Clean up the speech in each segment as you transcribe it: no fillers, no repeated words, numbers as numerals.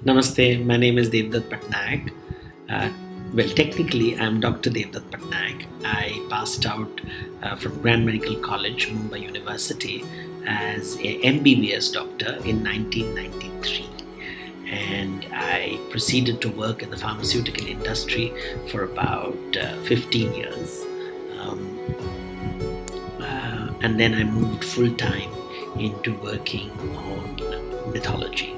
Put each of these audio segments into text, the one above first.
Namaste, my name is Devdutt Pattanaik. Uh, Technically, I'm Dr. Devdutt Pattanaik. I passed out from Grand Medical College, Mumbai University, as a MBBS doctor in 1993. And I proceeded to work in the pharmaceutical industry for about 15 years. And then I moved full time into working on mythology.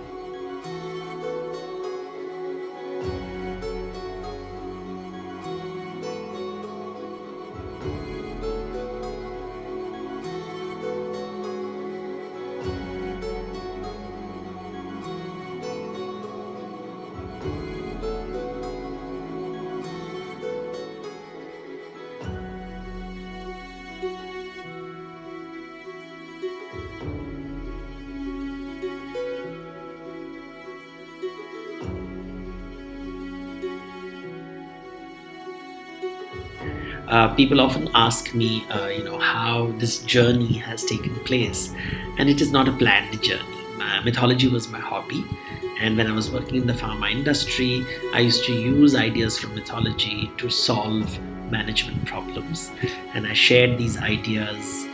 People often ask me, how this journey has taken place, and it is not a planned journey. Mythology was my hobby, and when I was working in the pharma industry, I used to use ideas from mythology to solve management problems, and I shared these ideas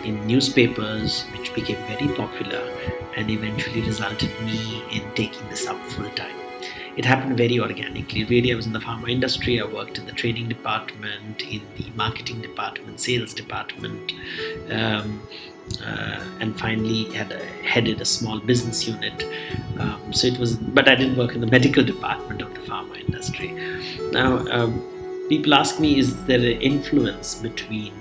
in newspapers, which became very popular, and eventually resulted me in taking this up full time. It happened very organically. Really, I was in the pharma industry. I worked in the training department, in the marketing department, sales department, and finally headed a small business unit. But I didn't work in the medical department of the pharma industry. Now, people ask me, is there an influence between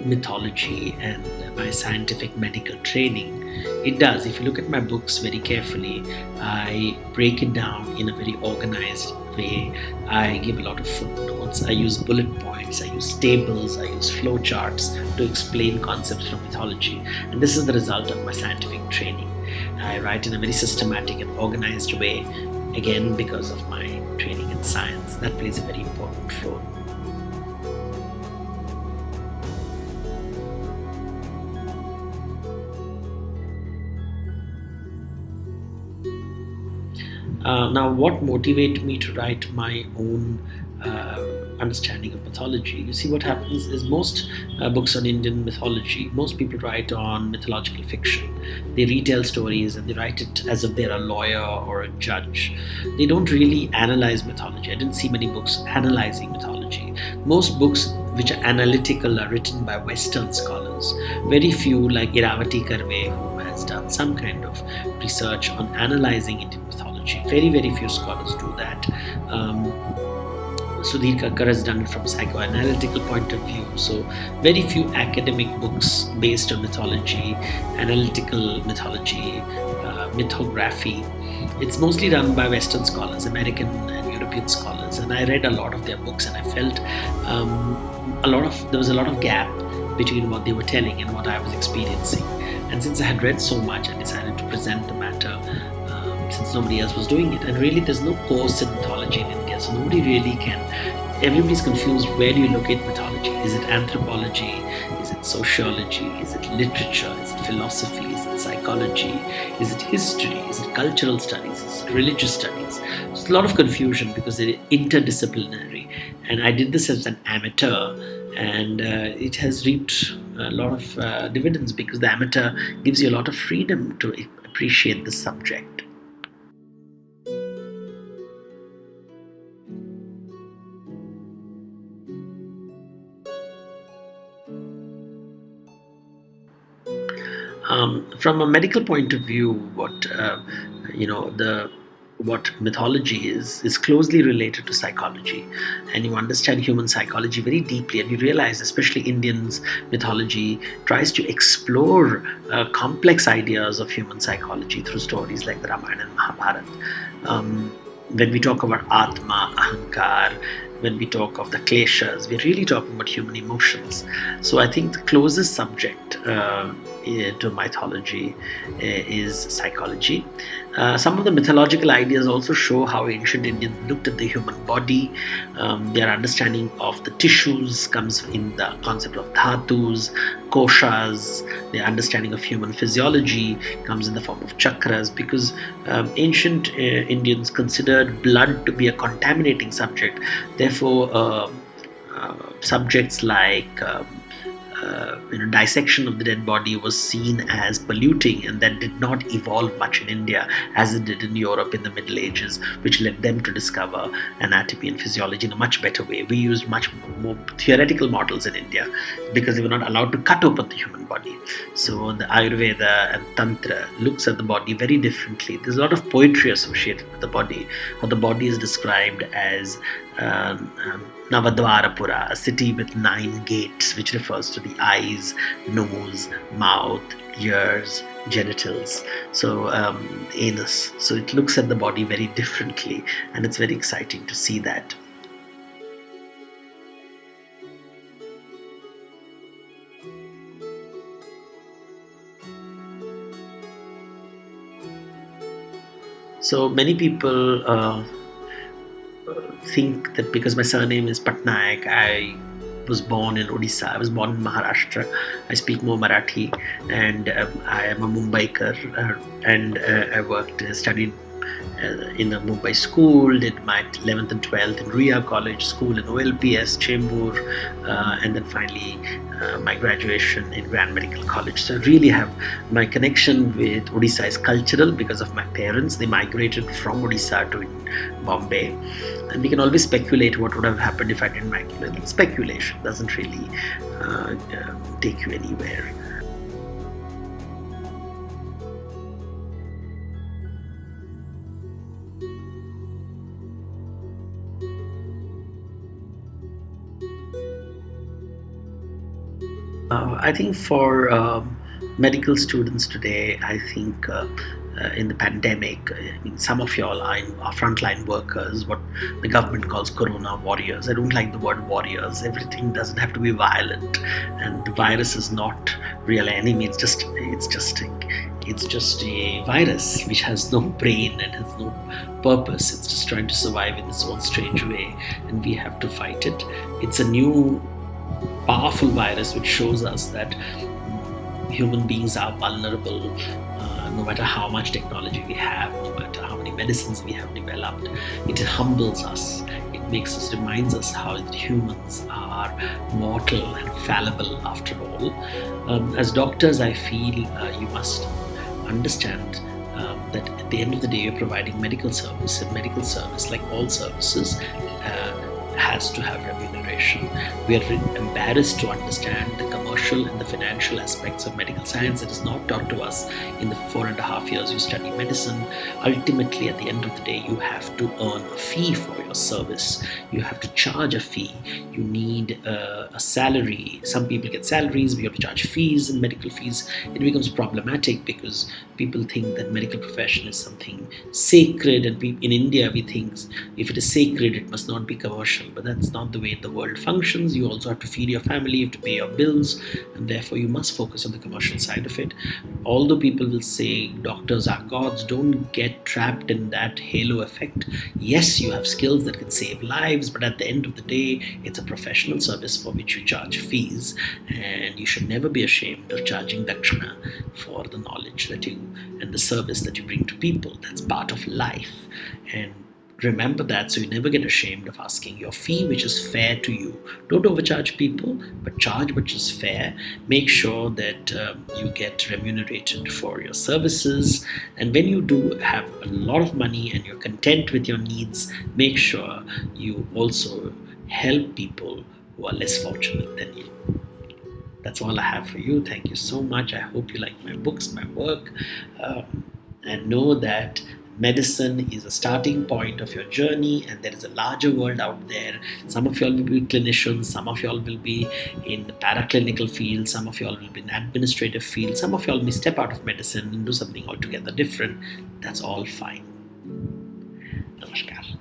mythology and my scientific medical training? It does. If you look at my books very carefully, I break it down in a very organized way. I give a lot of footnotes. I use bullet points. I use tables. I use flow charts to explain concepts from mythology. And this is the result of my scientific training. I write in a very systematic and organized way, again, because of my training in science. That plays a very important role. Now, what motivated me to write my own understanding of mythology? You see, what happens is most books on Indian mythology, most people write on mythological fiction. They retell stories and they write it as if they're a lawyer or a judge. They don't really analyze mythology. I didn't see many books analyzing mythology. Most books which are analytical are written by Western scholars. Very few, like Iravati Karve, who has done some kind of research on analyzing Indian mythology. Very, very few scholars do that. Sudhir Kakkar has done it from a psychoanalytical point of view. So very few academic books based on mythology, analytical mythology, mythography. It's mostly done by Western scholars, American and European scholars. And I read a lot of their books, and I felt there was a lot of gap between what they were telling and what I was experiencing. And since I had read so much, I decided to present the matter since nobody else was doing it. And really, there's no course in mythology in India, so nobody really can. Everybody's confused. Where do you locate mythology? Is it anthropology? Is it sociology? Is it literature? Is it philosophy? Is it psychology? Is it history? Is it cultural studies? Is it religious studies? There's a lot of confusion because they're interdisciplinary. And I did this as an amateur, and it has reaped a lot of dividends because the amateur gives you a lot of freedom to appreciate the subject. From a medical point of view, what mythology is closely related to psychology, and you understand human psychology very deeply, and you realize, especially Indians, mythology tries to explore complex ideas of human psychology through stories like the Ramayana and Mahabharata. When we talk about Atma, Ahankar, when we talk of the kleshas, we're really talking about human emotions. So I think the closest subject to mythology is psychology. Some of the mythological ideas also show how ancient Indians looked at the human body. Their understanding of the tissues comes in the concept of dhatus, koshas. Their understanding of human physiology comes in the form of chakras, because ancient Indians considered blood to be a contaminating subject. Therefore, subjects like dissection of the dead body was seen as polluting, and that did not evolve much in India as it did in Europe in the Middle Ages, which led them to discover anatomy and physiology in a much better way. We used much more theoretical models in India because they were not allowed to cut open the human body. So the Ayurveda and Tantra looks at the body very differently. There's a lot of poetry associated with the body. How the body is described as Navadvarapura, a city with 9 gates, which refers to the eyes, nose, mouth, ears, genitals, so anus. So it looks at the body very differently, and it's very exciting to see that. So many people think that because my surname is Pattanaik, I was born in Odisha. I was born in Maharashtra. I speak more Marathi, and I am a Mumbaiker, and I studied in a Mumbai school, did my 11th and 12th in Ria College School in OLPS, Chembur, and then finally my graduation in Grand Medical College. So I really have my connection with Odisha is cultural because of my parents. They migrated from Odisha to Bombay, and we can always speculate what would have happened if I didn't migrate. Speculation doesn't really take you anywhere. I think for medical students today, I think in the pandemic, I mean, some of y'all are frontline workers, what the government calls corona warriors. I don't like the word warriors. Everything doesn't have to be violent, and the virus is not real enemy. It's just a virus which has no brain and has no purpose. It's just trying to survive in its own strange way, and we have to fight it. It's a new powerful virus which shows us that human beings are vulnerable, no matter how much technology we have, no matter how many medicines we have developed. It humbles us. It reminds us how humans are mortal and fallible after all. As doctors, I feel you must understand that at the end of the day, you're providing medical service, and medical service, like all services, has to have remuneration. We are embarrassed to understand the commercial and the financial aspects of medical science that is not taught to us in the 4.5 years you study medicine. Ultimately, at the end of the day, you have to earn a fee for your service. You have to charge a fee. You need a salary. Some people get salaries. We have to charge fees, and medical fees. It becomes problematic because people think that medical profession is something sacred, and in India we think if it is sacred, it must not be commercial. But that's not the way the world functions. You also have to feed your family, you have to pay your bills, and therefore you must focus on the commercial side of it. Although people will say doctors are gods, don't get trapped in that halo effect. Yes, you have skills that can save lives, but at the end of the day, it's a professional service for which you charge fees, and you should never be ashamed of charging dakshina for the knowledge that you and the service that you bring to people. That's part of life, and remember that, so you never get ashamed of asking your fee, which is fair to you. Don't overcharge people, but charge which is fair. Make sure that you get remunerated for your services, and when you do have a lot of money and you're content with your needs, make sure you also help people who are less fortunate than you. That's all I have for you. Thank you so much. I hope you like my books, my work, and know that medicine is a starting point of your journey, and there is a larger world out there. Some of y'all will be clinicians, some of y'all will be in the paraclinical field, some of y'all will be in administrative field, some of y'all may step out of medicine and do something altogether different. That's all fine. Namaskar.